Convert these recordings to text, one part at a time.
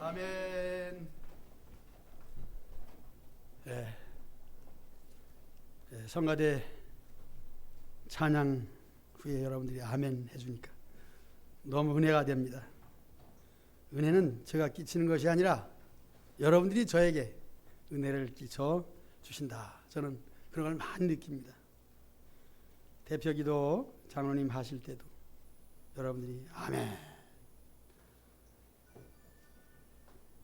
아멘. 성가대 찬양 후에 여러분들이 아멘 해주니까 너무 은혜가 됩니다. 은혜는 제가 끼치는 것이 아니라 여러분들이 저에게 은혜를 끼쳐 주신다. 저는 그런 걸 많이 느낍니다. 대표기도 장로님 하실 때도 여러분들이 아멘,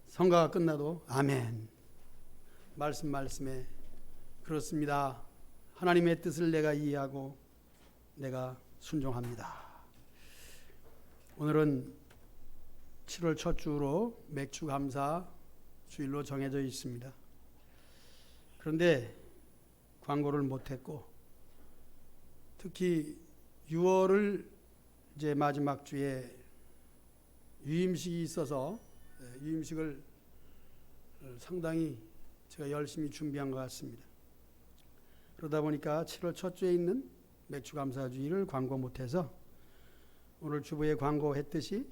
성가가 끝나도 아멘, 말씀에 그렇습니다. 하나님의 뜻을 내가 이해하고 내가 순종합니다. 오늘은 7월 첫 주로 맥주 감사 주일로 정해져 있습니다. 그런데 광고를 못했고, 특히 6월을 이제 마지막 주에 유임식이 있어서 유임식을 상당히 제가 열심히 준비한 것 같습니다. 그러다 보니까 7월 첫 주에 있는 맥주 감사 주일을 광고 못해서 오늘 주부에 광고했듯이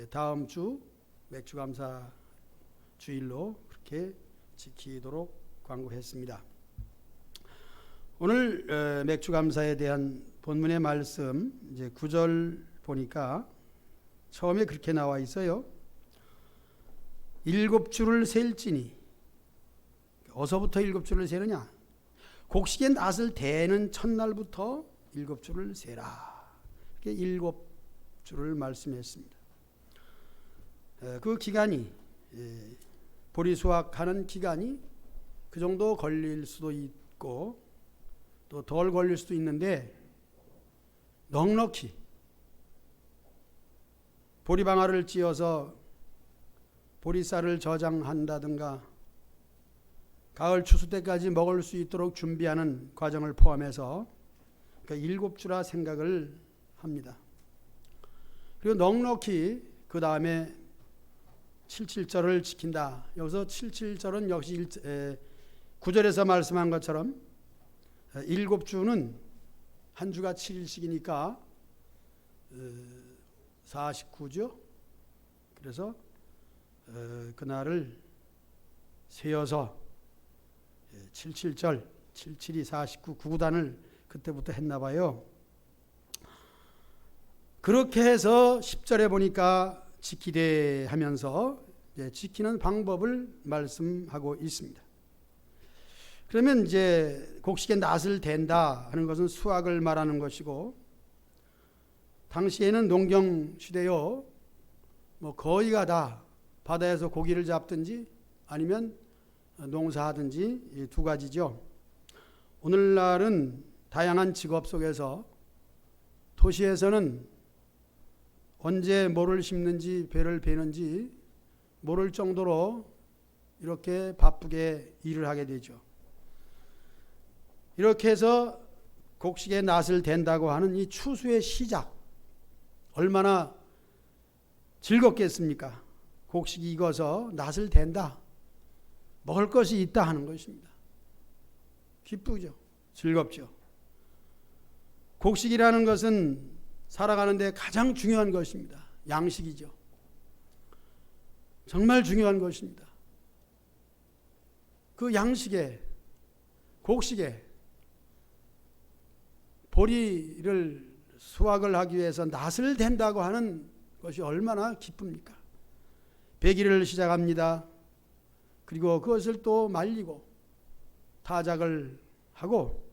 다음 주 맥주 감사 주일로 그렇게 지키도록 광고했습니다. 오늘 맥주 감사에 대한 본문의 말씀 이제 9절 보니까 처음에 그렇게 나와 있어요. 7주를 셀지니, 어서부터 7주를 세느냐? 곡식의 낫을 대는 첫날부터 7주를 세라. 이렇게 7주를 말씀했습니다. 그 기간이 보리 수확하는 기간이 그 정도 걸릴 수도 있고 또 덜 걸릴 수도 있는데, 넉넉히 보리방아를 찧어서 보리쌀을 저장한다든가 가을 추수 때까지 먹을 수 있도록 준비하는 과정을 포함해서 그러니까 7주라 생각을 합니다. 그리고 넉넉히 그 다음에 77절을 지킨다. 여기서 77절은 역시 9절에서 말씀한 것처럼 7주는 한 주가 7일씩이니까 49죠. 그래서 그날을 세어서 77절, 77이 49, 9구단을 그때부터 했나 봐요. 그렇게 해서 10절에 보니까 지키되 하면서 지키는 방법을 말씀하고 있습니다. 그러면 이제 곡식의 낫을 댄다 하는 것은 수확을 말하는 것이고, 당시에는 농경 시대요, 거의가 다 바다에서 고기를 잡든지 아니면 농사하든지 이 두 가지죠. 오늘날은 다양한 직업 속에서 도시에서는 언제 뭐를 심는지 배를 베는지 모를 정도로 이렇게 바쁘게 일을 하게 되죠. 이렇게 해서 곡식의 낫을 댄다고 하는 이 추수의 시작, 얼마나 즐겁겠습니까? 곡식이 익어서 낫을 댄다, 먹을 것이 있다 하는 것입니다. 기쁘죠. 즐겁죠. 곡식이라는 것은 살아가는 데 가장 중요한 것입니다. 양식이죠. 정말 중요한 것입니다. 그 양식에, 곡식에 보리를 수확을 하기 위해서 낫을 댄다고 하는 것이 얼마나 기쁩니까? 배기를 시작합니다. 그리고 그것을 또 말리고 타작을 하고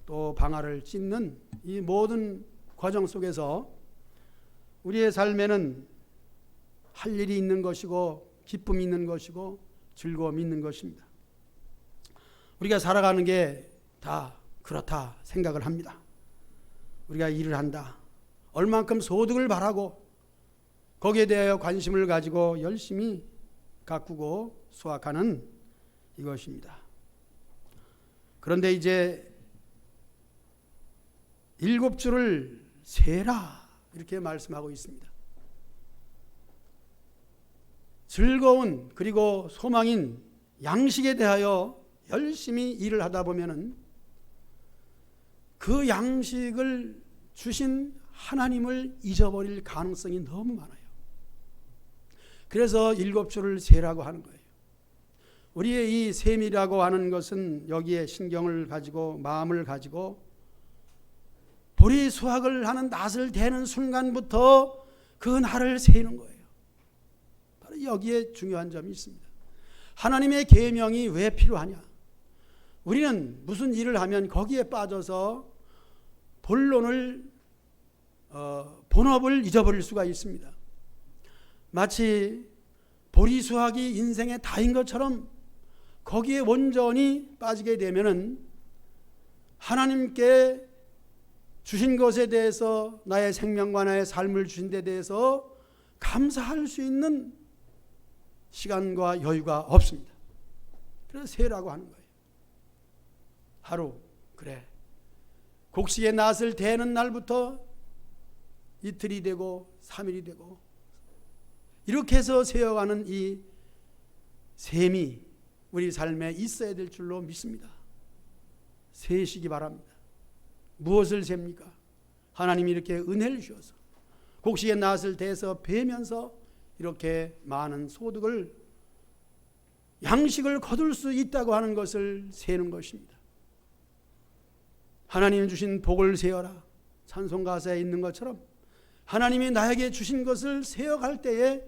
또 방아를 찢는 이 모든 과정 속에서 우리의 삶에는 할 일이 있는 것이고 기쁨이 있는 것이고 즐거움이 있는 것입니다. 우리가 살아가는 게 다 그렇다 생각을 합니다. 우리가 일을 한다, 얼만큼 소득을 바라고 거기에 대하여 관심을 가지고 열심히 가꾸고 수확하는 이것입니다. 그런데 이제 7주를 세라 이렇게 말씀하고 있습니다. 즐거운 그리고 소망인 양식에 대하여 열심히 일을 하다 보면은 그 양식을 주신 하나님을 잊어버릴 가능성이 너무 많아요. 그래서 7주를 세라고 하는 거예요. 우리의 이 셈이라고 하는 것은 여기에 신경을 가지고 마음을 가지고 보리 수확을 하는 낫을 대는 순간부터 그 날을 세는 거예요. 바로 여기에 중요한 점이 있습니다. 하나님의 계명이 왜 필요하냐? 우리는 무슨 일을 하면 거기에 빠져서 본업을 잊어버릴 수가 있습니다. 마치 보리 수확이 인생의 다인 것처럼 거기에 온전히 빠지게 되면은 하나님께 주신 것에 대해서 나의 생명과 나의 삶을 주신 데 대해서 감사할 수 있는 시간과 여유가 없습니다. 그래서 세라고 하는 거예요. 하루, 그래, 곡식의 낫을 대는 날부터 이틀이 되고 3일이 되고 이렇게 해서 세어가는 이 셈이 우리 삶에 있어야 될 줄로 믿습니다. 세시기 바랍니다. 무엇을 셉니까? 하나님이 이렇게 은혜를 주셔서 곡식의 낫을 대서 베면서 이렇게 많은 소득을, 양식을 거둘 수 있다고 하는 것을 세는 것입니다. 하나님이 주신 복을 세어라. 찬송가사에 있는 것처럼 하나님이 나에게 주신 것을 세어갈 때에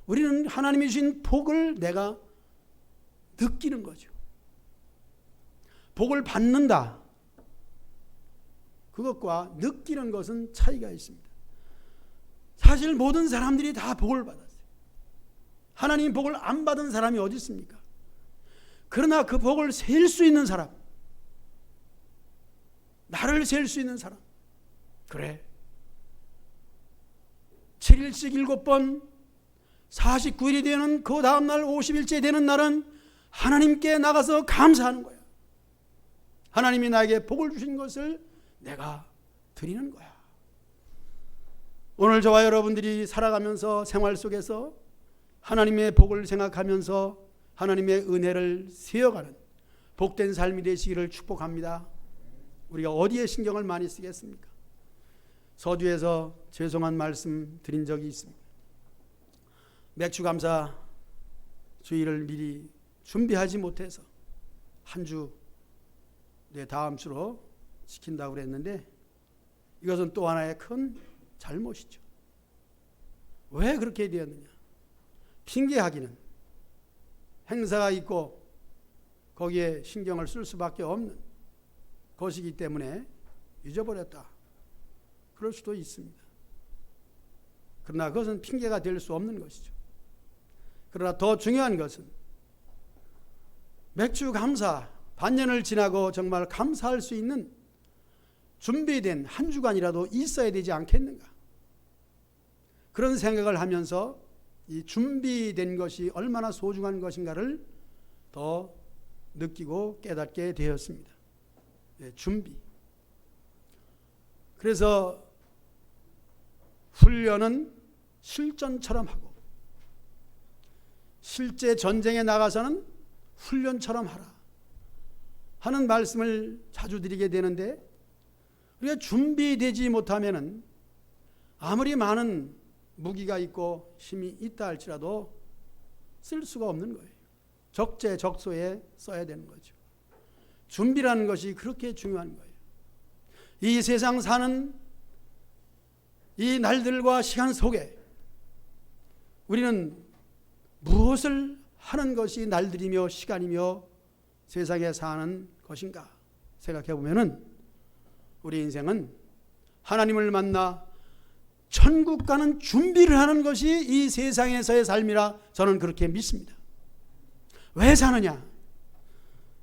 우리는 하나님이 주신 복을 내가 느끼는 거죠. 복을 받는다, 그것과 느끼는 것은 차이가 있습니다. 사실 모든 사람들이 다 복을 받았어요. 하나님 복을 안 받은 사람이 어디 있습니까? 그러나 그 복을 셀 수 있는 사람, 나를 셀 수 있는 사람, 그래, 7일씩 7번 49일이 되는 그 다음날 50일째 되는 날은 하나님께 나가서 감사하는 거야. 하나님이 나에게 복을 주신 것을 내가 드리는 거야. 오늘 저와 여러분들이 살아가면서 생활 속에서 하나님의 복을 생각하면서 하나님의 은혜를 세어가는 복된 삶이 되시기를 축복합니다. 우리가 어디에 신경을 많이 쓰겠습니까? 서두에서 죄송한 말씀 드린 적이 있습니다. 맥주감사 주일을 미리 준비하지 못해서 한 주, 다음 주로 시킨다고 그랬는데 이것은 또 하나의 큰 잘못이죠. 왜 그렇게 되었느냐? 핑계하기는 행사가 있고 거기에 신경을 쓸 수밖에 없는 것이기 때문에 잊어버렸다, 그럴 수도 있습니다. 그러나 그것은 핑계가 될 수 없는 것이죠. 그러나 더 중요한 것은 맥주 감사, 반년을 지나고 정말 감사할 수 있는 준비된 한 주간이라도 있어야 되지 않겠는가? 그런 생각을 하면서 이 준비된 것이 얼마나 소중한 것인가를 더 느끼고 깨닫게 되었습니다. 준비. 그래서 훈련은 실전처럼 하고 실제 전쟁에 나가서는 훈련처럼 하라 하는 말씀을 자주 드리게 되는데, 우리가 준비되지 못하면은 아무리 많은 무기가 있고 힘이 있다 할지라도 쓸 수가 없는 거예요. 적재적소에 써야 되는 거죠. 준비라는 것이 그렇게 중요한 거예요. 이 세상 사는 이 날들과 시간 속에 우리는 무엇을 하는 것이 날들이며 시간이며 세상에 사는 것인가 생각해 보면은 우리 인생은 하나님을 만나 천국 가는 준비를 하는 것이 이 세상에서의 삶이라 저는 그렇게 믿습니다. 왜 사느냐?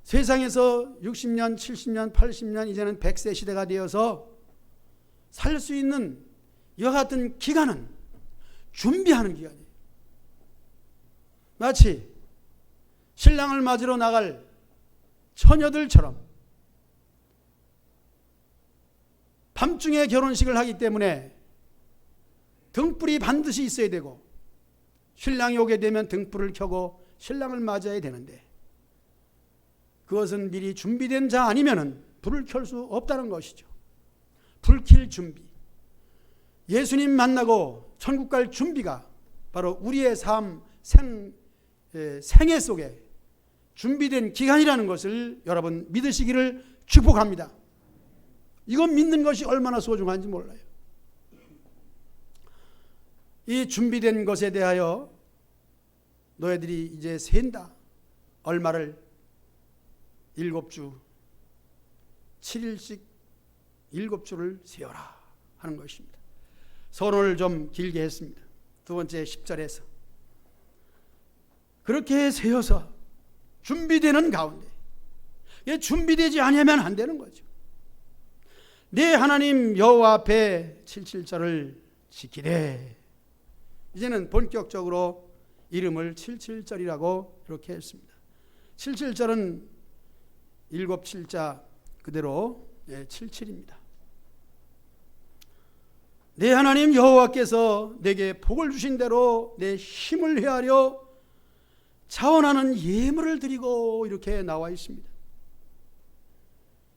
세상에서 60년, 70년, 80년, 이제는 100세 시대가 되어서 살 수 있는 여하튼 기간은 준비하는 기간이에요. 마치 신랑을 맞으러 나갈 처녀들처럼 밤중에 결혼식을 하기 때문에 등불이 반드시 있어야 되고 신랑이 오게 되면 등불을 켜고 신랑을 맞아야 되는데 그것은 미리 준비된 자 아니면은 불을 켤 수 없다는 것이죠. 불 켤 준비. 예수님 만나고 천국 갈 준비가 바로 우리의 생애 속에 준비된 기간이라는 것을 여러분 믿으시기를 축복합니다. 이건 믿는 것이 얼마나 소중한지 몰라요. 이 준비된 것에 대하여 너희들이 이제 센다. 얼마를 7주 7일씩 7주를 세어라 하는 것입니다. 서론을 좀 길게 했습니다. 두 번째 10절에서 그렇게 세어서 준비되는 가운데, 이게 준비되지 않으면 안 되는 거죠. 내 하나님 여호와 앞에 77절을 지키되, 이제는 본격적으로 이름을 77절이라고 이렇게 했습니다. 77절은 7자 그대로 77입니다. 내 하나님 여호와께서 내게 복을 주신 대로 내 힘을 헤아려 자원하는 예물을 드리고, 이렇게 나와 있습니다.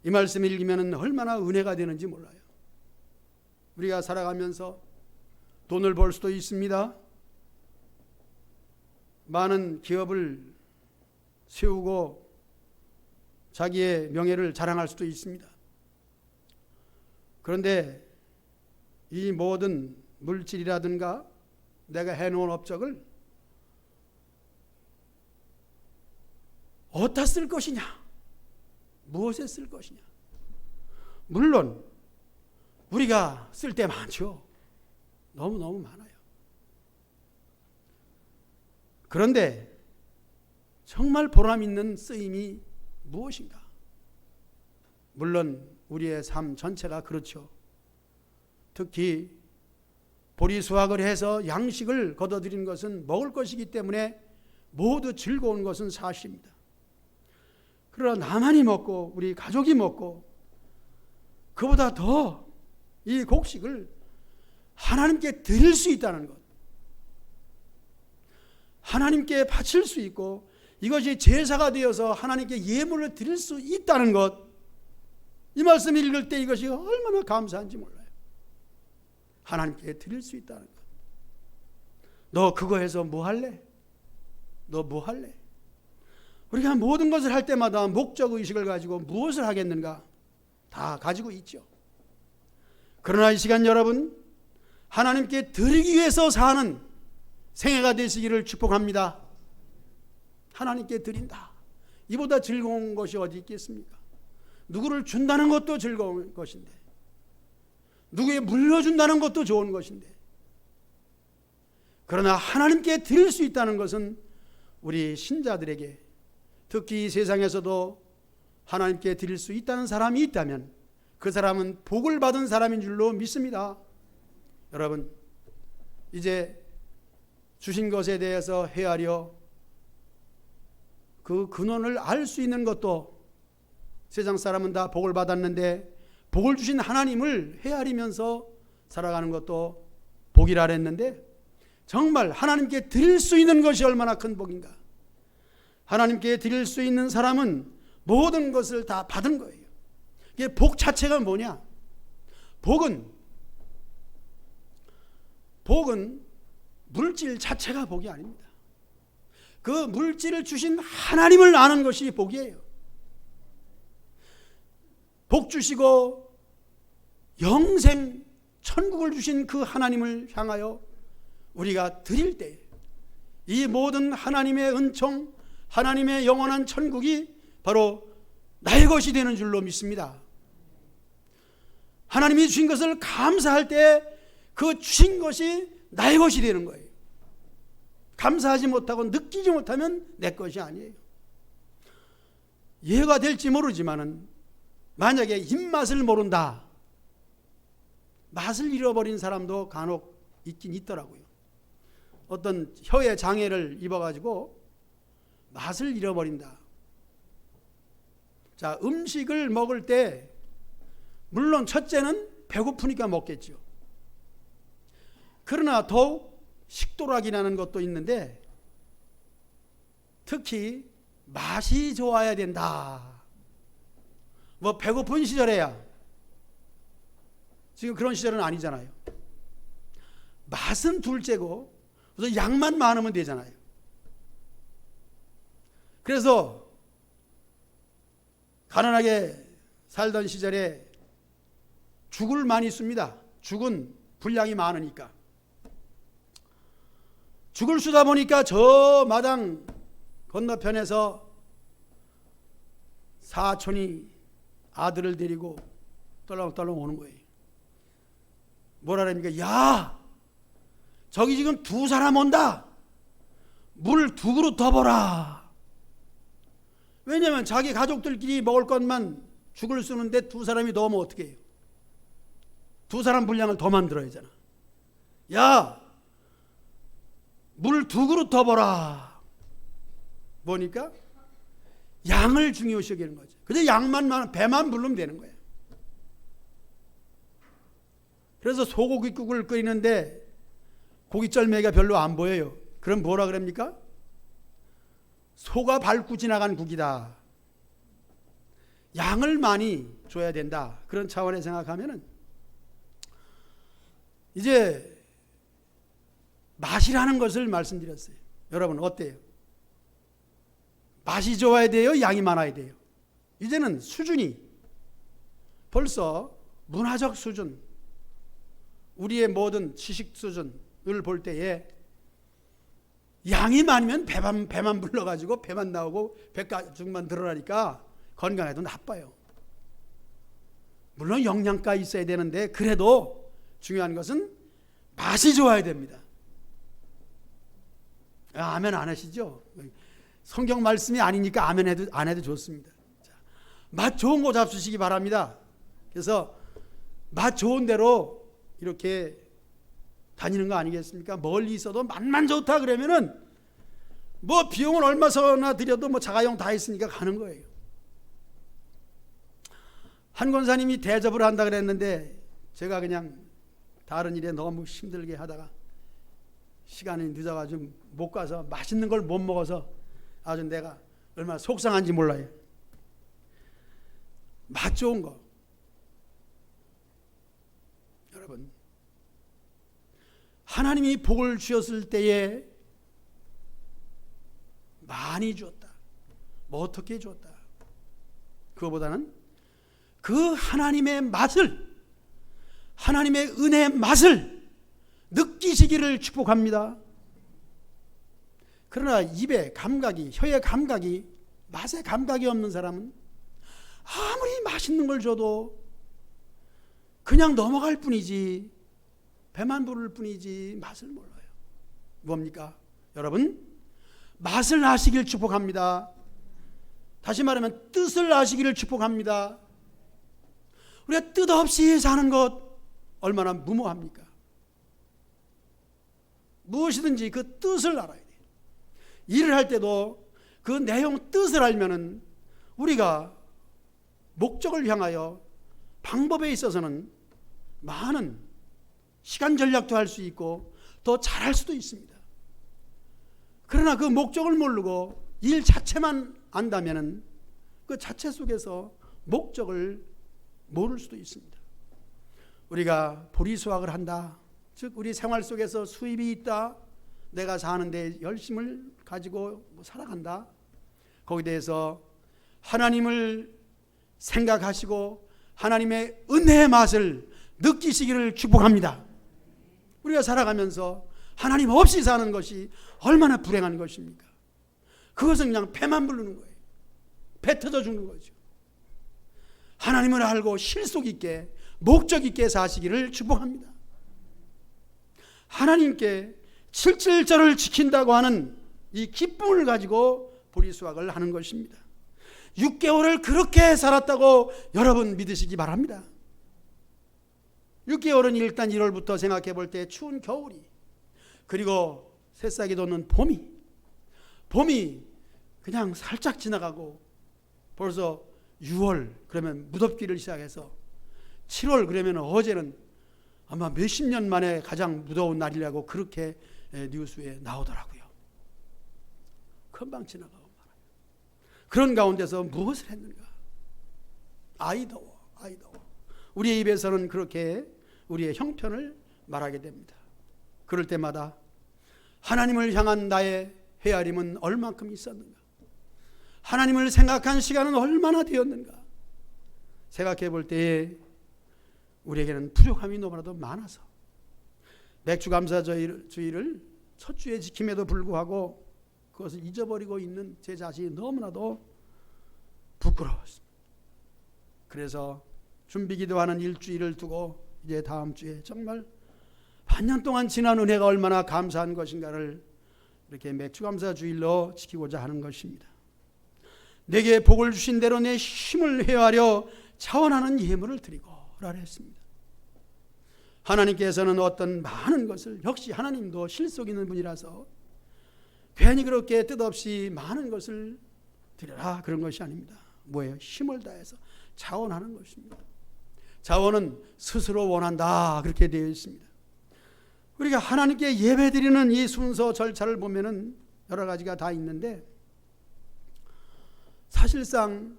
이 말씀 읽으면 얼마나 은혜가 되는지 몰라요. 우리가 살아가면서 돈을 벌 수도 있습니다. 많은 기업을 세우고 자기의 명예를 자랑할 수도 있습니다. 그런데 이 모든 물질이라든가 내가 해놓은 업적을 어디다 쓸 것이냐, 무엇에 쓸 것이냐. 물론 우리가 쓸 때 많죠. 너무너무 많아요. 그런데 정말 보람 있는 쓰임이 무엇인가? 물론 우리의 삶 전체가 그렇죠. 특히 보리수확을 해서 양식을 거둬들인 것은 먹을 것이기 때문에 모두 즐거운 것은 사실입니다. 그러나 나만이 먹고 우리 가족이 먹고 그보다 더 이 곡식을 하나님께 드릴 수 있다는 것, 하나님께 바칠 수 있고 이것이 제사가 되어서 하나님께 예물을 드릴 수 있다는 것, 이 말씀 읽을 때 이것이 얼마나 감사한지 몰라요. 하나님께 드릴 수 있다는 것. 너 그거 해서 뭐 할래? 너 뭐 할래? 우리가 모든 것을 할 때마다 목적의식을 가지고 무엇을 하겠는가 다 가지고 있죠. 그러나 이 시간 여러분, 하나님께 드리기 위해서 사는 생애가 되시기를 축복합니다. 하나님께 드린다. 이보다 즐거운 것이 어디 있겠습니까? 누구를 준다는 것도 즐거운 것인데, 누구에 물려준다는 것도 좋은 것인데, 그러나 하나님께 드릴 수 있다는 것은 우리 신자들에게, 특히 이 세상에서도 하나님께 드릴 수 있다는 사람이 있다면 그 사람은 복을 받은 사람인 줄로 믿습니다. 여러분, 이제 주신 것에 대해서 헤아려 그 근원을 알 수 있는 것도, 세상 사람은 다 복을 받았는데 복을 주신 하나님을 헤아리면서 살아가는 것도 복이라 했는데, 정말 하나님께 드릴 수 있는 것이 얼마나 큰 복인가. 하나님께 드릴 수 있는 사람은 모든 것을 다 받은 거예요. 이게 복 자체가 뭐냐? 복은 물질 자체가 복이 아닙니다. 그 물질을 주신 하나님을 아는 것이 복이에요. 복 주시고 영생 천국을 주신 그 하나님을 향하여 우리가 드릴 때 이 모든 하나님의 은총, 하나님의 영원한 천국이 바로 나의 것이 되는 줄로 믿습니다. 하나님이 주신 것을 감사할 때 그 주신 것이 나의 것이 되는 거예요. 감사하지 못하고 느끼지 못하면 내 것이 아니에요. 이해가 될지 모르지만은 만약에 입맛을 모른다, 맛을 잃어버린 사람도 간혹 있긴 있더라고요. 어떤 혀의 장애를 입어가지고 맛을 잃어버린다. 자, 음식을 먹을 때 물론 첫째는 배고프니까 먹겠죠. 그러나 더욱 식도락이 나는 것도 있는데, 특히 맛이 좋아야 된다. 뭐 배고픈 시절에야, 지금 그런 시절은 아니잖아요. 맛은 둘째고 그래서 양만 많으면 되잖아요. 그래서 가난하게 살던 시절에 죽을 많이 씁니다. 죽은 분량이 많으니까. 죽을 쓰다 보니까 저 마당 건너편에서 사촌이 아들을 데리고 떨렁떨렁 오는 거예요. 뭐라랍니까? 야, 저기 지금 두 사람 온다. 물 두 그릇 더 보라. 왜냐하면 자기 가족들끼리 먹을 것만 죽을 쓰는데 두 사람이 더 오면 어떻게 해요? 두 사람 분량을 더 만들어야 하잖아. 야, 물 두 그릇 더 보라. 뭐니까? 양을 중요시 여기는 거죠. 그래서 양만 많은 배만 부르면 되는 거예요. 그래서 소고기국을 끓이는데 고깃절매가 별로 안 보여요. 그럼 뭐라 그럽니까? 소가 밟고 지나간 국이다. 양을 많이 줘야 된다. 그런 차원에 생각하면은 이제 맛이라는 것을 말씀드렸어요. 여러분 어때요? 맛이 좋아야 돼요? 양이 많아야 돼요? 이제는 수준이 벌써 문화적 수준, 우리의 모든 지식 수준을 볼 때에 양이 많으면 배만 불러가지고 배만 나오고 배가죽만 늘어나니까 건강에도 나빠요. 물론 영양가 있어야 되는데 그래도 중요한 것은 맛이 좋아야 됩니다. 아멘 안 하시죠? 성경 말씀이 아니니까 아멘 안 해도 좋습니다. 자, 맛 좋은 거 잡수시기 바랍니다. 그래서 맛 좋은 대로 이렇게 다니는 거 아니겠습니까? 멀리 있어도 맛만 좋다 그러면은 뭐 비용을 얼마서나 들여도 뭐 자가용 다 있으니까 가는 거예요. 한 권사님이 대접을 한다 그랬는데 제가 그냥 다른 일에 너무 힘들게 하다가 시간이 늦어가지고 못 가서 맛있는 걸 못 먹어서 아주 내가 얼마나 속상한지 몰라요. 맛 좋은 거. 여러분, 하나님이 복을 주었을 때에 많이 주었다. 뭐 어떻게 주었다. 그거보다는 그 하나님의 맛을, 하나님의 은혜의 맛을 느끼시기를 축복합니다. 그러나 입에 감각이, 혀의 감각이, 맛의 감각이 없는 사람은 아무리 맛있는 걸 줘도 그냥 넘어갈 뿐이지, 배만 부를 뿐이지 맛을 몰라요. 뭡니까? 여러분, 맛을 아시길 축복합니다. 다시 말하면 뜻을 아시기를 축복합니다. 우리가 뜻없이 사는 것 얼마나 무모합니까? 무엇이든지 그 뜻을 알아야 돼요. 일을 할 때도 그 내용 뜻을 알면은 우리가 목적을 향하여 방법에 있어서는 많은 시간 전략도 할 수 있고 더 잘할 수도 있습니다. 그러나 그 목적을 모르고 일 자체만 안다면은 그 자체 속에서 목적을 모를 수도 있습니다. 우리가 보리수확을 한다. 즉 우리 생활 속에서 수입이 있다. 내가 사는데 열심을 가지고 살아간다. 거기에 대해서 하나님을 생각하시고 하나님의 은혜의 맛을 느끼시기를 축복합니다. 우리가 살아가면서 하나님 없이 사는 것이 얼마나 불행한 것입니까? 그것은 그냥 배만 부르는 거예요. 배 터져 죽는 거죠. 하나님을 알고 실속 있게 목적 있게 사시기를 축복합니다. 하나님께 7.7절을 지킨다고 하는 이 기쁨을 가지고 보리수확을 하는 것입니다. 6개월을 그렇게 살았다고 여러분 믿으시기 바랍니다. 6개월은 일단 1월부터 생각해 볼 때 추운 겨울이, 그리고 새싹이 돋는 봄이 그냥 살짝 지나가고 벌써 6월 그러면 무덥기를 시작해서 7월 그러면 어제는 아마 몇십 년 만에 가장 무더운 날이라고 그렇게 뉴스에 나오더라고요. 금방 지나가고 말아요. 그런 가운데서 무엇을 했는가? 아이 더워. 우리의 입에서는 그렇게 우리의 형편을 말하게 됩니다. 그럴 때마다 하나님을 향한 나의 헤아림은 얼만큼 있었는가? 하나님을 생각한 시간은 얼마나 되었는가? 생각해 볼 때에 우리에게는 부족함이 너무나도 많아서 맥주감사주의를 첫 주에 지킴에도 불구하고 그것을 잊어버리고 있는 제 자신이 너무나도 부끄러웠습니다. 그래서 준비기도하는 일주일을 두고 이제 다음 주에 정말 반년 동안 지난 은혜가 얼마나 감사한 것인가를 이렇게 맥주감사주일로 지키고자 하는 것입니다. 내게 복을 주신 대로 내 힘을 헤아려 차원하는 예물을 드리고라 했습니다. 하나님께서는 어떤 많은 것을, 역시 하나님도 실속 있는 분이라서 괜히 그렇게 뜻없이 많은 것을 드려라 그런 것이 아닙니다. 뭐예요? 힘을 다해서 자원하는 것입니다. 자원은 스스로 원한다 그렇게 되어 있습니다. 우리가 하나님께 예배드리는 이 순서 절차를 보면은 여러 가지가 다 있는데, 사실상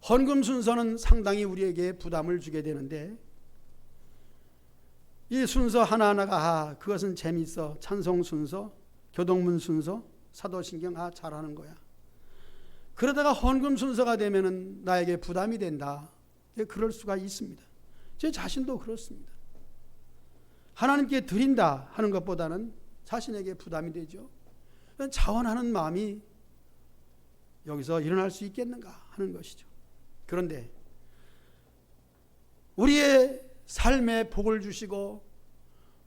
헌금 순서는 상당히 우리에게 부담을 주게 되는데, 이 순서 하나하나가 그것은 재미있어. 찬송 순서, 교동문 순서, 사도신경 잘하는 거야. 그러다가 헌금 순서가 되면은 나에게 부담이 된다. 그럴 수가 있습니다. 제 자신도 그렇습니다. 하나님께 드린다 하는 것보다는 자신에게 부담이 되죠. 자원하는 마음이 여기서 일어날 수 있겠는가 하는 것이죠. 그런데 우리의 삶에 복을 주시고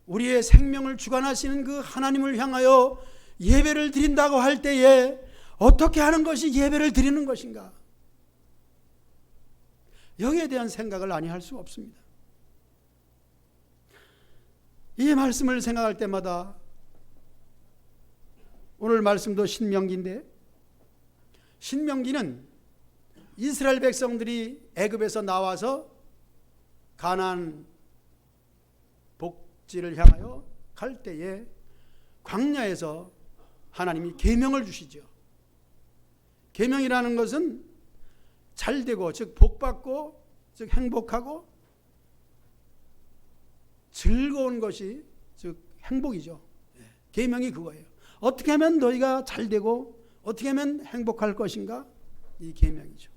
우리의 생명을 주관하시는 그 하나님을 향하여 예배를 드린다고 할 때에 어떻게 하는 것이 예배를 드리는 것인가? 여기에 대한 생각을 아니 할 수가 없습니다. 이 말씀을 생각할 때마다, 오늘 말씀도 신명기인데, 신명기는 이스라엘 백성들이 애굽에서 나와서 가나안 복지를 향하여 갈 때에 광야에서 하나님이 계명을 주시죠. 계명이라는 것은 잘되고, 즉 복받고, 즉 행복하고 즐거운 것이 즉 행복이죠. 계명이 그거예요. 어떻게 하면 너희가 잘되고 어떻게 하면 행복할 것인가? 이 계명이죠.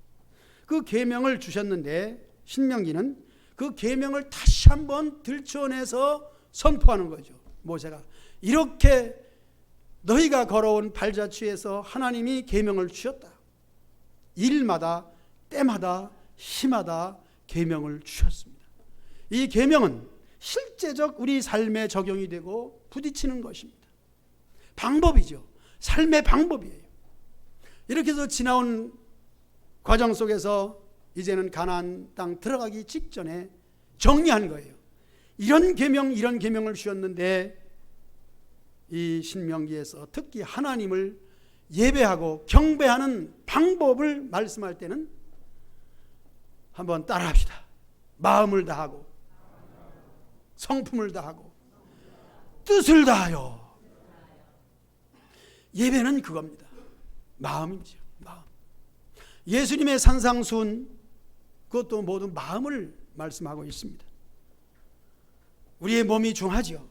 그 계명을 주셨는데 신명기는 그 계명을 다시 한번 들춰내서 선포하는 거죠. 모세가 이렇게 너희가 걸어온 발자취에서 하나님이 계명을 주셨다. 일마다 때마다 시마다 계명을 주셨습니다. 이 계명은 실제적 우리 삶에 적용이 되고 부딪히는 것입니다. 방법이죠. 삶의 방법이에요. 이렇게 해서 지나온 과정 속에서 이제는 가나안 땅 들어가기 직전에 정리한 거예요. 이런 계명을 주셨는데 이 신명기에서 특히 하나님을 예배하고 경배하는 방법을 말씀할 때는 한번 따라합시다. 마음을 다하고 성품을 다하고 뜻을 다하여. 예배는 그겁니다. 마음이죠. 마음. 예수님의 산상수훈, 그것도 모두 마음을 말씀하고 있습니다. 우리의 몸이 중하죠.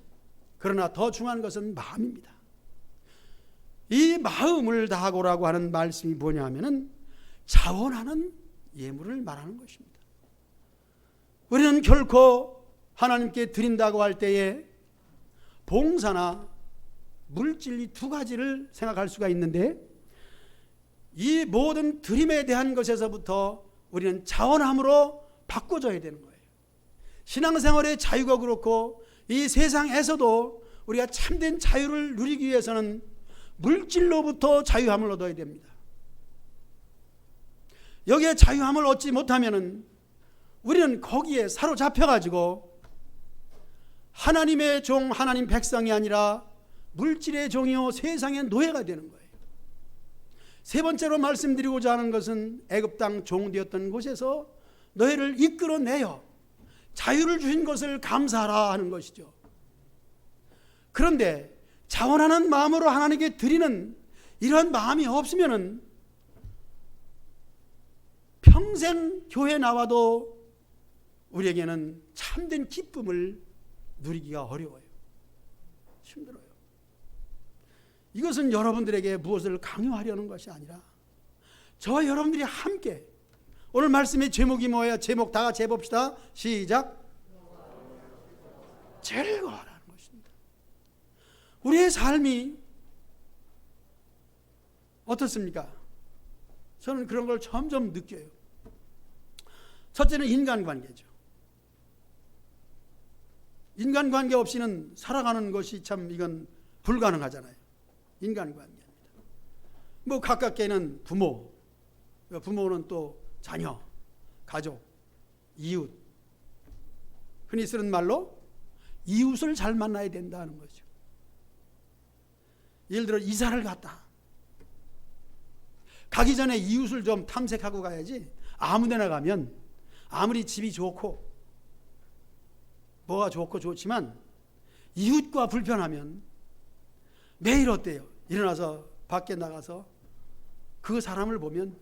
그러나 더 중요한 것은 마음입니다. 이 마음을 다하고라고 하는 말씀이 뭐냐면은 자원하는 예물을 말하는 것입니다. 우리는 결코 하나님께 드린다고 할 때에 봉사나 물질 이 두 가지를 생각할 수가 있는데, 이 모든 드림에 대한 것에서부터 우리는 자원함으로 바꿔줘야 되는 거예요. 신앙생활의 자유가 그렇고 이 세상에서도 우리가 참된 자유를 누리기 위해서는 물질로부터 자유함을 얻어야 됩니다. 여기에 자유함을 얻지 못하면 우리는 거기에 사로잡혀가지고 하나님의 종, 하나님 백성이 아니라 물질의 종이요 세상의 노예가 되는 거예요. 세 번째로 말씀드리고자 하는 것은 애굽 땅 종되었던 곳에서 너희를 이끌어내어 자유를 주신 것을 감사하라 하는 것이죠. 그런데 자원하는 마음으로 하나님께 드리는 이런 마음이 없으면은 평생 교회 나와도 우리에게는 참된 기쁨을 누리기가 어려워요. 힘들어요. 이것은 여러분들에게 무엇을 강요하려는 것이 아니라 저와 여러분들이 함께, 오늘 말씀의 제목이 뭐예요? 제목 다 같이 해봅시다. 시작. 즐거워라는 것입니다. 우리의 삶이 어떻습니까? 저는 그런 걸 점점 느껴요. 첫째는 인간관계죠. 인간관계 없이는 살아가는 것이 참 이건 불가능하잖아요. 인간관계입니다. 뭐 가깝게는 부모, 부모는 또 자녀, 가족, 이웃. 흔히 쓰는 말로 이웃을 잘 만나야 된다는 거죠. 예를 들어 이사를 갔다. 가기 전에 이웃을 좀 탐색하고 가야지. 아무 데나 가면 아무리 집이 좋고 뭐가 좋고 좋지만 이웃과 불편하면 매일 어때요? 일어나서 밖에 나가서 그 사람을 보면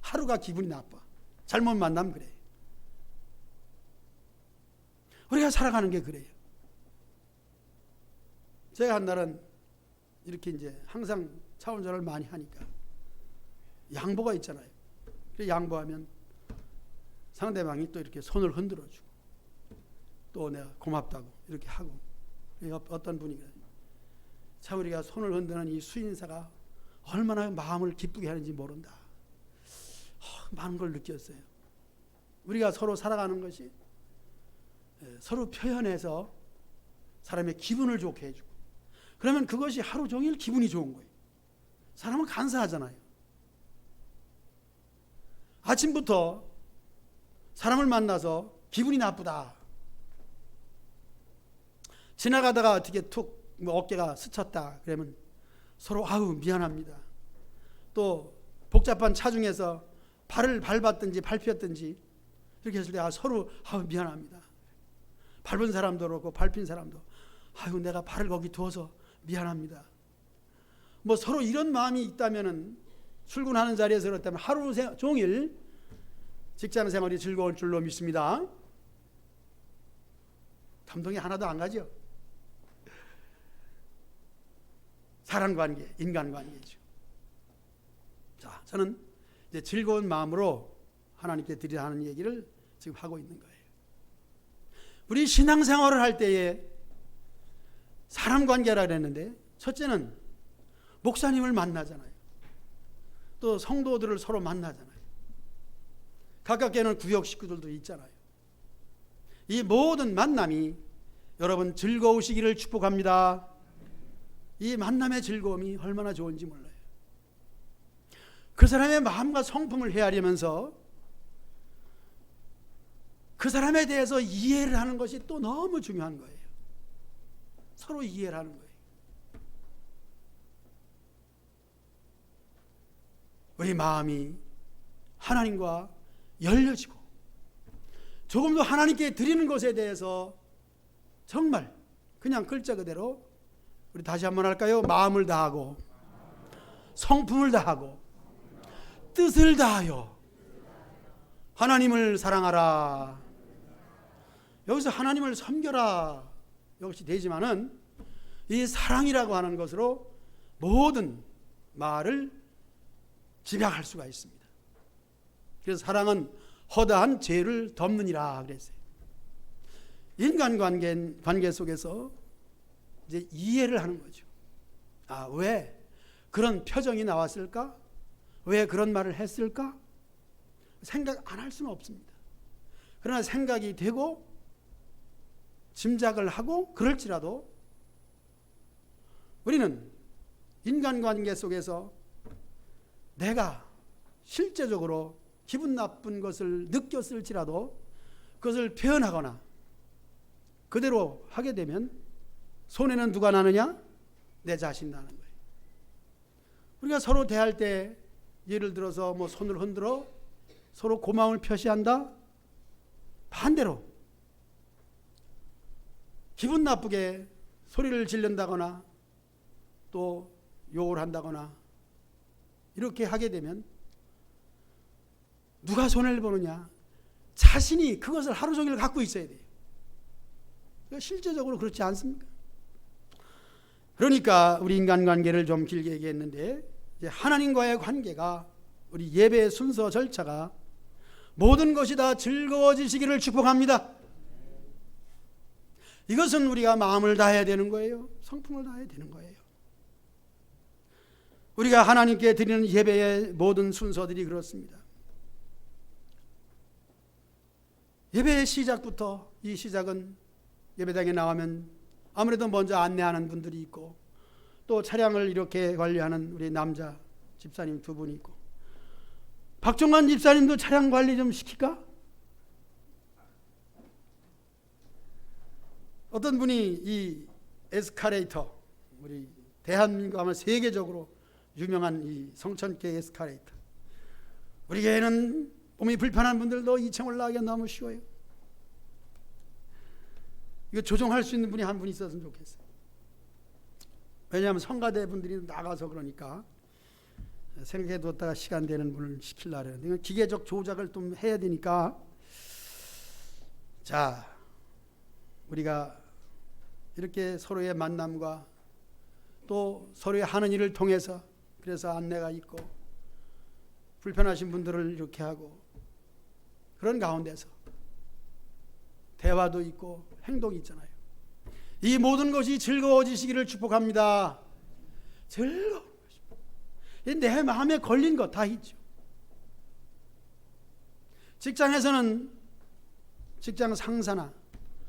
하루가 기분이 나빠. 잘못 만나면 그래. 우리가 살아가는 게 그래요. 제가 한 날은 이렇게 이제 항상 차 운전을 많이 하니까 양보가 있잖아요. 그래서 양보하면 상대방이 또 이렇게 손을 흔들어주고 또 내가 고맙다고 이렇게 하고, 어떤 분이 그래요. 참 우리가 손을 흔드는 이 수인사가 얼마나 마음을 기쁘게 하는지 모른다. 많은 걸 느꼈어요. 우리가 서로 살아가는 것이 서로 표현해서 사람의 기분을 좋게 해주고, 그러면 그것이 하루 종일 기분이 좋은 거예요. 사람은 간사하잖아요. 아침부터 사람을 만나서 기분이 나쁘다. 지나가다가 어떻게 툭 뭐 어깨가 스쳤다. 그러면 서로 아우 미안합니다. 또 복잡한 차 중에서 발을 밟았든지 밟혔든지 이렇게 했을 때 서로 아우 미안합니다. 밟은 사람도 그렇고 밟힌 사람도 아유 내가 발을 거기 두어서 미안합니다. 뭐 서로 이런 마음이 있다면은 출근하는 자리에서 그렇다면 하루 종일 직장 생활이 즐거울 줄로 믿습니다. 감동이 하나도 안 가죠. 사람관계, 인간관계죠. 자, 저는 이제 즐거운 마음으로 하나님께 드리라 하는 얘기를 지금 하고 있는 거예요. 우리 신앙생활을 할 때에 사람관계라 그랬는데, 첫째는 목사님을 만나잖아요. 또 성도들을 서로 만나잖아요. 가깝게는 구역 식구들도 있잖아요. 이 모든 만남이 여러분 즐거우시기를 축복합니다. 이 만남의 즐거움이 얼마나 좋은지 몰라요. 그 사람의 마음과 성품을 헤아리면서 그 사람에 대해서 이해를 하는 것이 또 너무 중요한 거예요. 서로 이해를 하는 거예요. 우리 마음이 하나님과 열려지고 조금 더 하나님께 드리는 것에 대해서 정말 그냥 글자 그대로 우리 다시 한번 할까요? 마음을 다하고 성품을 다하고 뜻을 다하여 하나님을 사랑하라. 여기서 하나님을 섬겨라 역시 되지만은 이 사랑이라고 하는 것으로 모든 말을 집약할 수가 있습니다. 그래서 사랑은 허다한 죄를 덮느니라 그랬어요. 인간관계 속에서 이제 이해를 하는 거죠. 아, 왜 그런 표정이 나왔을까? 왜 그런 말을 했을까? 생각 안 할 수는 없습니다. 그러나 생각이 되고 짐작을 하고 그럴지라도 우리는 인간관계 속에서 내가 실제적으로 기분 나쁜 것을 느꼈을지라도 그것을 표현하거나 그대로 하게 되면 손해는 누가 나느냐? 내 자신 나는 거예요. 우리가 서로 대할 때 예를 들어서 뭐 손을 흔들어 서로 고마움을 표시한다. 반대로 기분 나쁘게 소리를 지른다거나 또 욕을 한다거나 이렇게 하게 되면 누가 손해를 보느냐? 자신이 그것을 하루 종일 갖고 있어야 돼요. 실제적으로 그렇지 않습니까? 그러니까 우리 인간관계를 좀 길게 얘기했는데, 이제 하나님과의 관계가, 우리 예배의 순서 절차가 모든 것이 다 즐거워지시기를 축복합니다. 이것은 우리가 마음을 다해야 되는 거예요. 성품을 다해야 되는 거예요. 우리가 하나님께 드리는 예배의 모든 순서들이 그렇습니다. 예배의 시작부터, 이 시작은 예배당에 나오면 아무래도 먼저 안내하는 분들이 있고, 또 차량을 이렇게 관리하는 우리 남자 집사님 두 분이 있고, 박종관 집사님도 차량 관리 좀 시킬까? 어떤 분이 이 에스카레이터, 우리 대한민국 아마 세계적으로 유명한 이 성천교 에스카레이터, 우리 교회는 몸이 불편한 분들도 2층 올라가기가 너무 쉬워요. 이거 조정할 수 있는 분이 한 분 있었으면 좋겠어요. 왜냐하면 성가대 분들이 나가서 그러니까 생각해뒀다가 시간 되는 분을 시키려고 해요. 기계적 조작을 좀 해야 되니까. 자, 우리가 이렇게 서로의 만남과 또 서로의 하는 일을 통해서, 그래서 안내가 있고 불편하신 분들을 이렇게 하고, 그런 가운데서 대화도 있고 행동이 있잖아요. 이 모든 것이 즐거워지시기를 축복합니다. 즐거운 것이 내 마음에 걸린 것 다 있죠. 직장에서는 직장 상사나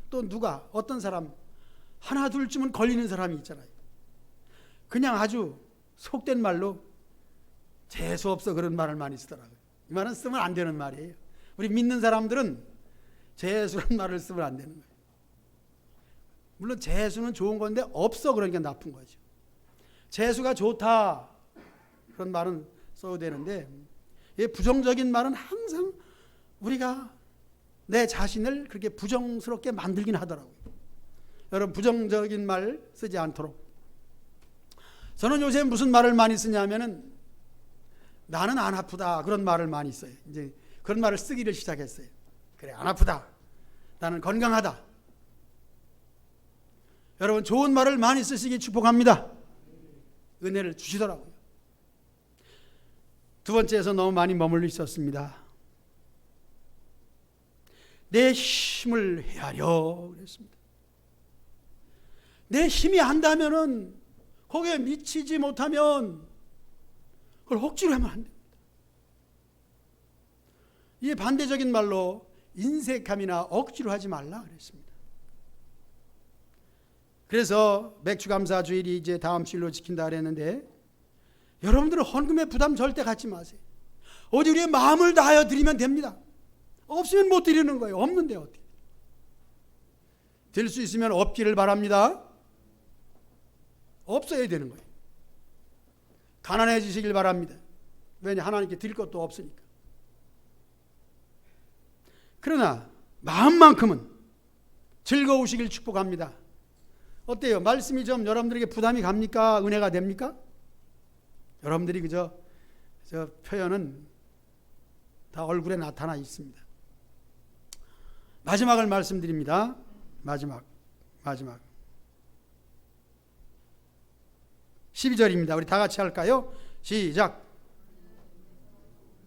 또 누가, 어떤 사람 하나 둘쯤은 걸리는 사람이 있잖아요. 그냥 아주 속된 말로 재수없어, 그런 말을 많이 쓰더라고요. 이 말은 쓰면 안 되는 말이에요. 우리 믿는 사람들은 재수라는 말을 쓰면 안 되는 거예요. 물론 재수는 좋은 건데 없어 그러니까 나쁜 거죠. 재수가 좋다 그런 말은 써도 되는데, 이 부정적인 말은 항상 우리가 내 자신을 그렇게 부정스럽게 만들긴 하더라고요. 여러분, 부정적인 말 쓰지 않도록. 저는 요새 무슨 말을 많이 쓰냐면은 나는 안 아프다, 그런 말을 많이 써요. 이제 그런 말을 쓰기를 시작했어요. 그래, 안 아프다, 나는 건강하다. 여러분, 좋은 말을 많이 쓰시기 축복합니다. 은혜를 주시더라고요. 두 번째에서 너무 많이 머물러 있었습니다. 내 힘을 헤아려 그랬습니다. 내 힘이 한다면은, 거기에 미치지 못하면 그걸 억지로 하면 안 됩니다. 이게 반대적인 말로 인색함이나 억지로 하지 말라 그랬습니다. 그래서 맥주감사주일이 이제 다음 주일로 지킨다 그랬는데, 여러분들은 헌금의 부담 절대 갖지 마세요. 어디 우리의 마음을 다하여 드리면 됩니다. 없으면 못 드리는 거예요. 없는데 어떻게. 될 수 있으면 없기를 바랍니다. 없어야 되는 거예요. 가난해지시길 바랍니다. 왜냐, 하나님께 드릴 것도 없으니까. 그러나 마음만큼은 즐거우시길 축복합니다. 어때요? 말씀이 좀 여러분들에게 부담이 갑니까? 은혜가 됩니까? 여러분들이 그저 저 표현은 다 얼굴에 나타나 있습니다. 마지막을 말씀드립니다. 마지막 12절입니다. 우리 다 같이 할까요? 시작.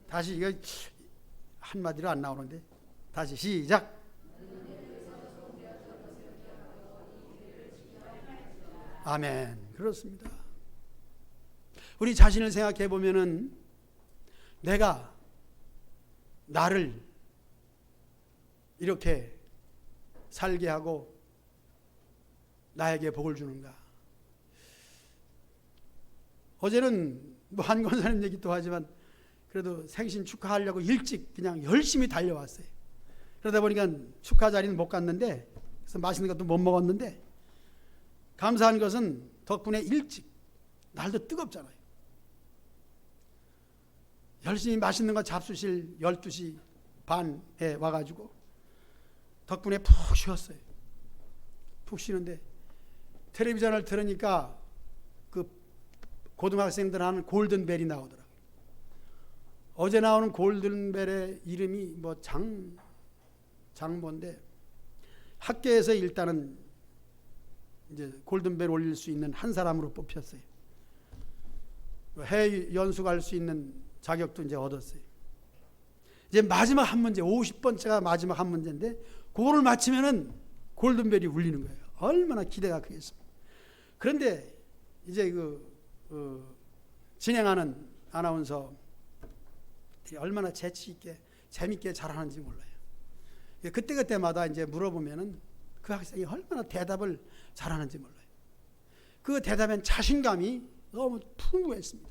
다시, 이거 한마디로 안 나오는데 다시 시작. 아멘. 그렇습니다. 우리 자신을 생각해 보면은, 내가 나를 이렇게 살게 하고 나에게 복을 주는가? 어제는 뭐 한 권사님 얘기도 하지만 그래도 생신 축하하려고 일찍 그냥 열심히 달려왔어요. 그러다 보니까 축하 자리는 못 갔는데, 그래서 맛있는 것도 못 먹었는데, 감사한 것은 덕분에 일찍, 날도 뜨겁잖아요. 열심히 맛있는 거 잡수실 12시 반에 와가지고 덕분에 푹 쉬었어요. 푹 쉬는데 텔레비전을 틀으니까 그 고등학생들 하는 골든벨이 나오더라고요. 어제 나오는 골든벨의 이름이 뭐 장모인데, 학교에서 일단은 이제 골든벨 올릴 수 있는 한 사람으로 뽑혔어요. 해외 연수 갈 수 있는 자격도 이제 얻었어요. 이제 마지막 한 문제, 50번째가 마지막 한 문제인데 그거를 맞히면은 골든벨이 울리는 거예요. 얼마나 기대가 크겠습니까? 그런데 이제 진행하는 아나운서 얼마나 재치 있게 재밌게 잘하는지 몰라요. 그때마다 이제 물어보면은 그 학생이 얼마나 대답을 잘하는지 몰라요. 그 대답엔 자신감이 너무 풍부했습니다.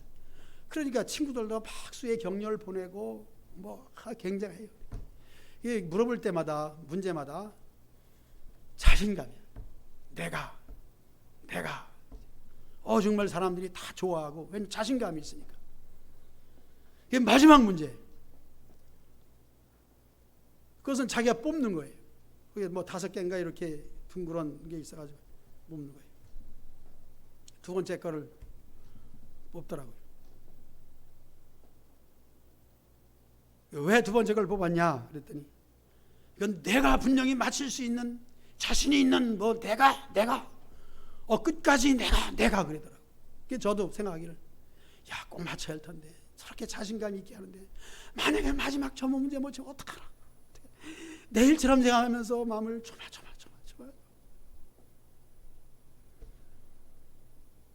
그러니까 친구들도 박수의 격려를 보내고 굉장해요. 이게 물어볼 때마다 문제마다 자신감이야. 내가 정말 사람들이 다 좋아하고 왜냐면 자신감이 있으니까. 이게 마지막 문제. 그것은 자기가 뽑는 거예요. 그게 5개인가 이렇게 둥그런 게 있어가지고 뽑는 거예요. 두 번째 거를 뽑더라고요. 왜 두 번째 걸 뽑았냐 그랬더니 이건 내가 분명히 맞힐 수 있는 자신이 있는 내가 끝까지 내가 그러더라고요. 그게 저도 생각하기를 꼭 맞춰야 할 텐데 저렇게 자신감 있게 하는데 만약에 마지막 저 문제 못 치면 어떡하나. 내일처럼 생각하면서 마음을 조마조마.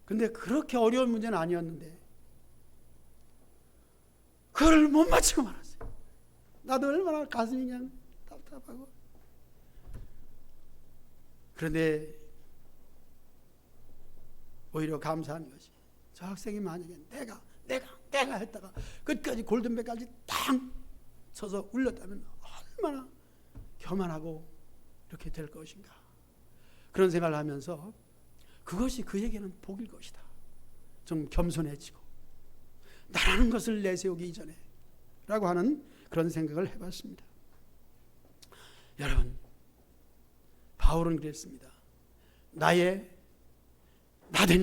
근데 그렇게 어려운 문제는 아니었는데 그걸 못 맞히고 말았어요. 나도 얼마나 가슴이 그냥 답답하고. 그런데 오히려 감사한 것이 저 학생이 만약에 내가 했다가 끝까지 골든벨까지 탕 쳐서 울렸다면 얼마나 교만하고 이렇게 될 것인가. 그런 생각을 하면서 그것이 그에게는 복일 것이다. 좀 겸손해지고 나라는 것을 내세우기 이전에 라고 하는 그런 생각을 해봤습니다. 여러분, 바울은 그랬습니다. 나된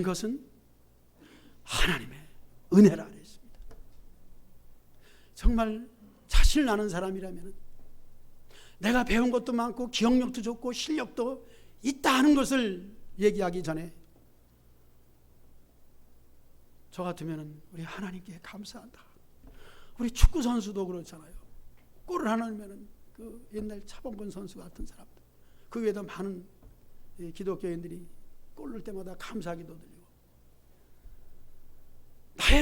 것은 하나님의 은혜라 그랬습니다. 정말 자신을 아는 사람이라면 내가 배운 것도 많고 기억력도 좋고 실력도 있다 하는 것을 얘기하기 전에 저 같으면 우리 하나님께 감사한다. 우리 축구 선수도 그렇잖아요. 골을 하나 넣으면 그 옛날 차범근 선수 같은 사람들, 그 외에도 많은 기독교인들이 골 넣을 때마다 감사기도 드리고,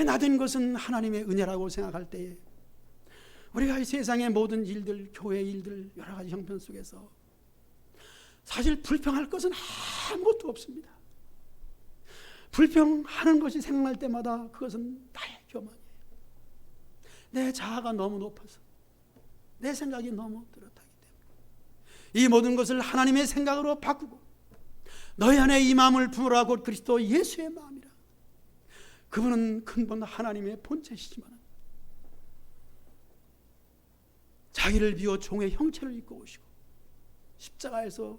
나된 것은 하나님의 은혜라고 생각할 때에 우리가 이 세상의 모든 일들, 교회 일들, 여러 가지 형편 속에서 사실 불평할 것은 아무것도 없습니다. 불평하는 것이 생각날 때마다 그것은 나의 교만이에요. 내 자아가 너무 높아서, 내 생각이 너무 뚜렷하기 때문에 이 모든 것을 하나님의 생각으로 바꾸고 너희 안에 이 마음을 품으라 곧 그리스도 예수의 마음이라. 그분은 근본 하나님의 본체시지만 자기를 비워 종의 형체를 입고 오시고 십자가에서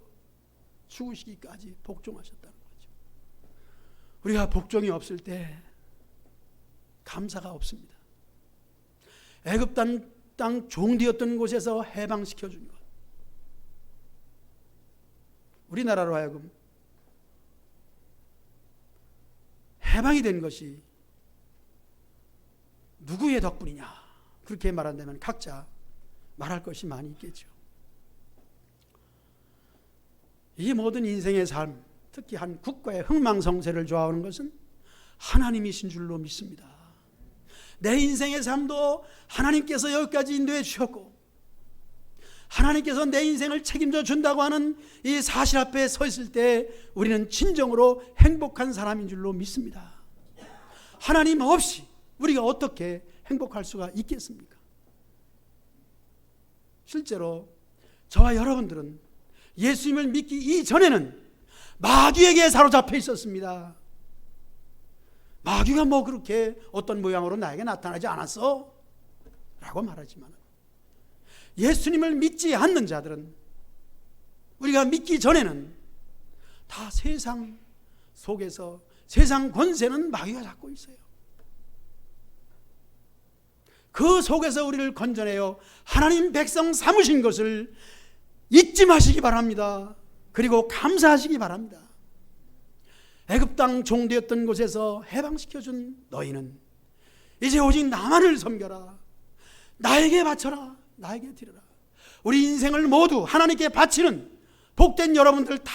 죽으시기까지 복종하셨다는 거죠. 우리가 복종이 없을 때 감사가 없습니다. 애굽 땅 종되었던 곳에서 해방시켜 준 것, 우리나라로 하여금 해방이 된 것이 누구의 덕분이냐, 그렇게 말한다면 각자 말할 것이 많이 있겠죠. 이 모든 인생의 삶, 특히 한 국가의 흥망성쇠를 좌우하는 것은 하나님이신 줄로 믿습니다. 내 인생의 삶도 하나님께서 여기까지 인도해 주셨고 하나님께서 내 인생을 책임져 준다고 하는 이 사실 앞에 서 있을 때 우리는 진정으로 행복한 사람인 줄로 믿습니다. 하나님 없이 우리가 어떻게 행복할 수가 있겠습니까? 실제로 저와 여러분들은 예수님을 믿기 이전에는 마귀에게 사로잡혀 있었습니다. 마귀가 뭐 그렇게 어떤 모양으로 나에게 나타나지 않았어? 라고 말하지만 예수님을 믿지 않는 자들은, 우리가 믿기 전에는 다 세상 속에서 세상 권세는 마귀가 잡고 있어요. 그 속에서 우리를 건져내어 하나님 백성 삼으신 것을 잊지 마시기 바랍니다. 그리고 감사하시기 바랍니다. 애굽 땅 종되었던 곳에서 해방시켜준 너희는 이제 오직 나만을 섬겨라. 나에게 바쳐라. 나에게 드려라. 우리 인생을 모두 하나님께 바치는 복된 여러분들